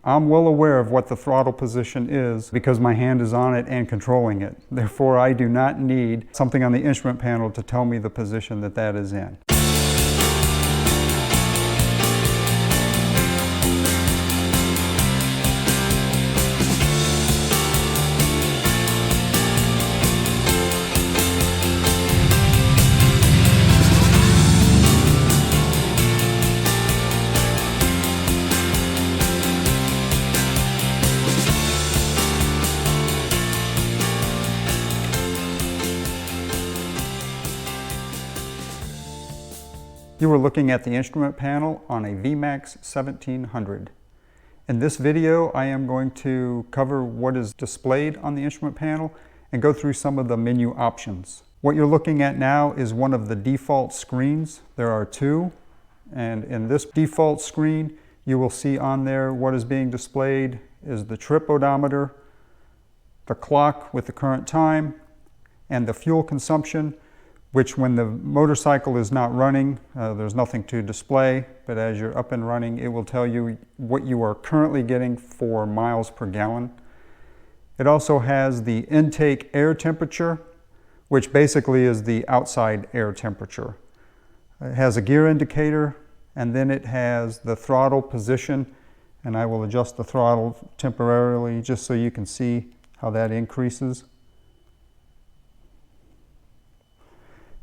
I'm well aware of what the throttle position is because my hand is on it and controlling it. Therefore, I do not need something on the instrument panel to tell me the position that that is in. You are looking at the instrument panel on a VMAX 1700. In this video, I am going to cover what is displayed on the instrument panel and go through some of the menu options. What you're looking at now is one of the default screens. There are two, and in this default screen, you will see on there what is being displayed is the trip odometer, the clock with the current time, and the fuel consumption, which when the motorcycle is not running, there's nothing to display, but as you're up and running, it will tell you what you are currently getting for miles per gallon. It also has the intake air temperature, which basically is the outside air temperature. It has a gear indicator, and then it has the throttle position, and I will adjust the throttle temporarily just so you can see how that increases.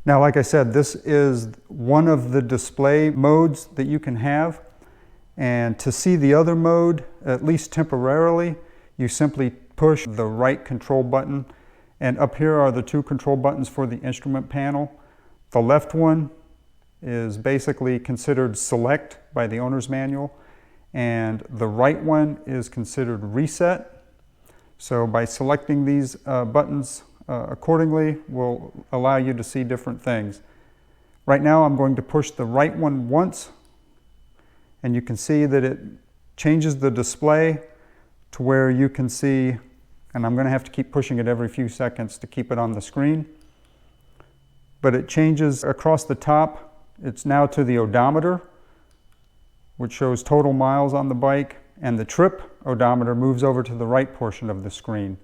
Now, like I said, this is one of the display modes that you can have. And to see the other mode, at least temporarily, you simply push the right control button. And up here are the two control buttons for the instrument panel. The left one is basically considered select by the owner's manual. And the right one is considered reset. So by selecting these buttons, accordingly will allow you to see different things. Right now I'm going to push the right one once, and you can see that it changes the display to where you can see, and I'm going to have to keep pushing it every few seconds to keep it on the screen, but it changes across the top. It's now to the odometer, which shows total miles on the bike, and the trip odometer moves over to the right portion of the screen.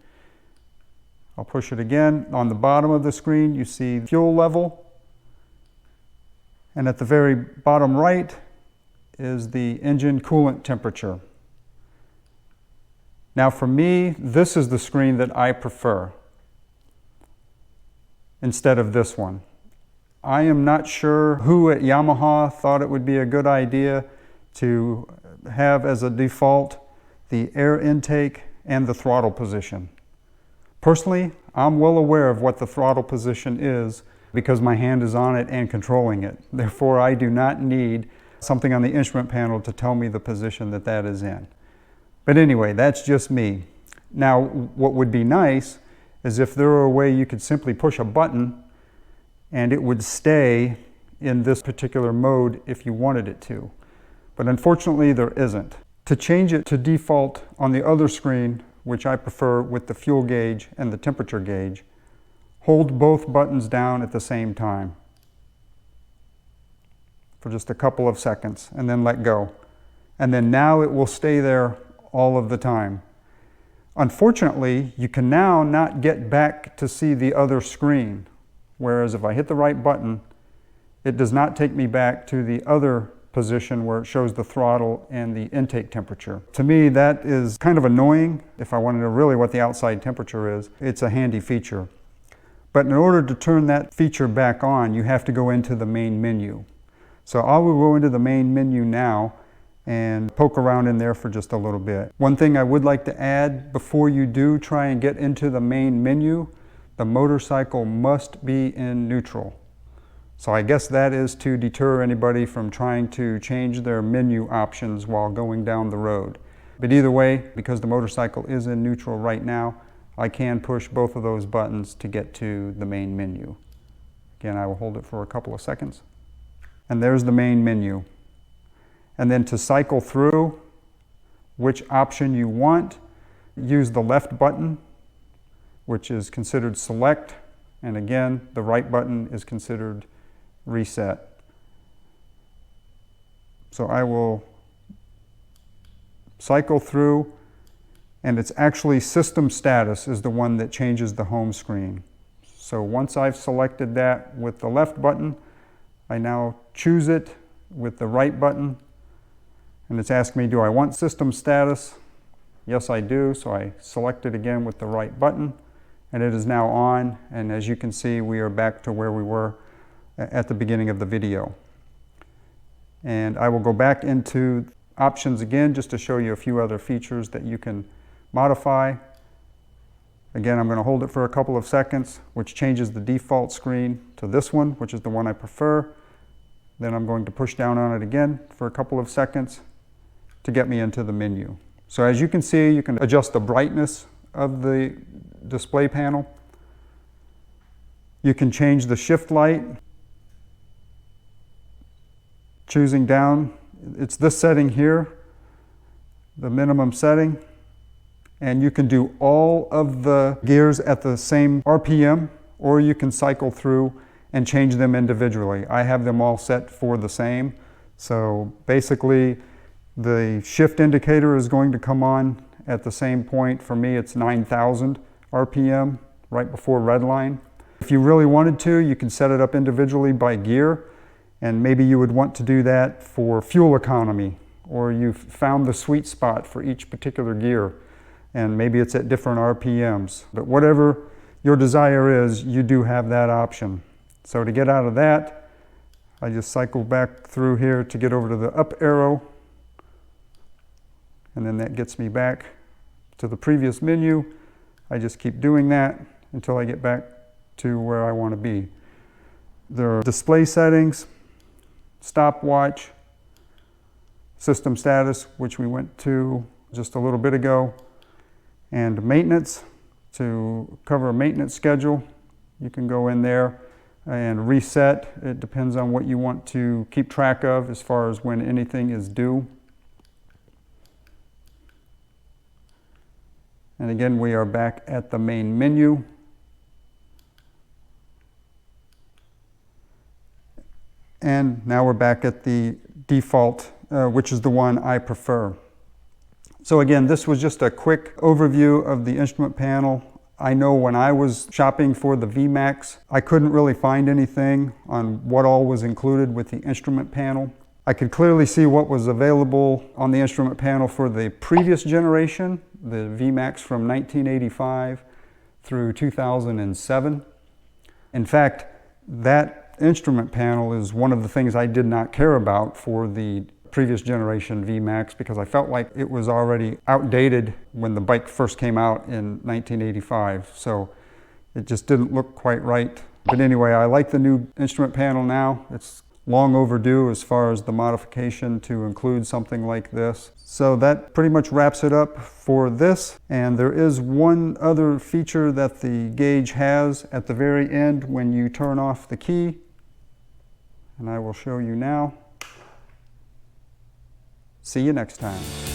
I'll push it again. On the bottom of the screen, you see fuel level. And at the very bottom right is the engine coolant temperature. Now for me, this is the screen that I prefer instead of this one. I am not sure who at Yamaha thought it would be a good idea to have as a default the air intake and the throttle position. Personally, I'm well aware of what the throttle position is because my hand is on it and controlling it. Therefore, I do not need something on the instrument panel to tell me the position that that is in. But anyway, that's just me. Now, what would be nice is if there were a way you could simply push a button and it would stay in this particular mode if you wanted it to. But unfortunately, there isn't. To change it to default on the other screen, which I prefer with the fuel gauge and the temperature gauge, hold both buttons down at the same time for just a couple of seconds and then let go. And then now it will stay there all of the time. Unfortunately, you can now not get back to see the other screen, whereas if I hit the right button, it does not take me back to the other position where it shows the throttle and the intake temperature. To me, that is kind of annoying. If I want to know really what the outside temperature is, it's a handy feature. But in order to turn that feature back on, you have to go into the main menu. So I will go into the main menu now and poke around in there for just a little bit. One thing I would like to add before you do try and get into the main menu, the motorcycle must be in neutral. So I guess that is to deter anybody from trying to change their menu options while going down the road. But either way, because the motorcycle is in neutral right now, I can push both of those buttons to get to the main menu. Again, I will hold it for a couple of seconds. And there's the main menu. And then to cycle through which option you want, use the left button, which is considered select. And again, the right button is considered reset. So I will cycle through, and it's actually system status is the one that changes the home screen. So once I've selected that with the left button, I now choose it with the right button, and it's asking me, do I want system status? Yes, I do, so I select it again with the right button, and it is now on, and as you can see, we are back to where we were at the beginning of the video. And I will go back into options again just to show you a few other features that you can modify. Again, I'm going to hold it for a couple of seconds, which changes the default screen to this one, which is the one I prefer. Then I'm going to push down on it again for a couple of seconds to get me into the menu. So as you can see, you can adjust the brightness of the display panel. You can change the shift light. Choosing down, it's this setting here, the minimum setting. And you can do all of the gears at the same RPM, or you can cycle through and change them individually. I have them all set for the same. So basically, the shift indicator is going to come on at the same point. For me, it's 9,000 RPM, right before red line. If you really wanted to, you can set it up individually by gear, and maybe you would want to do that for fuel economy, or you've found the sweet spot for each particular gear, and maybe it's at different RPMs. But whatever your desire is, you do have that option. So to get out of that, I just cycle back through here to get over to the up arrow, and then that gets me back to the previous menu. I just keep doing that until I get back to where I want to be. There are display settings, stopwatch, system status, which we went to just a little bit ago, and maintenance. To cover a maintenance schedule, you can go in there and reset. It depends on what you want to keep track of as far as when anything is due. And again, we are back at the main menu. And now we're back at the default, which is the one I prefer. So again, this was just a quick overview of the instrument panel. I know when I was shopping for the VMAX, I couldn't really find anything on what all was included with the instrument panel. I could clearly see what was available on the instrument panel for the previous generation, the VMAX from 1985 through 2007. In fact, that instrument panel is one of the things I did not care about for the previous generation VMAX, because I felt like it was already outdated when the bike first came out in 1985. So it just didn't look quite right. But anyway, I like the new instrument panel now. It's long overdue as far as the modification to include something like this. So that pretty much wraps it up for this. And there is one other feature that the gauge has at the very end when you turn off the key. And I will show you now. See you next time.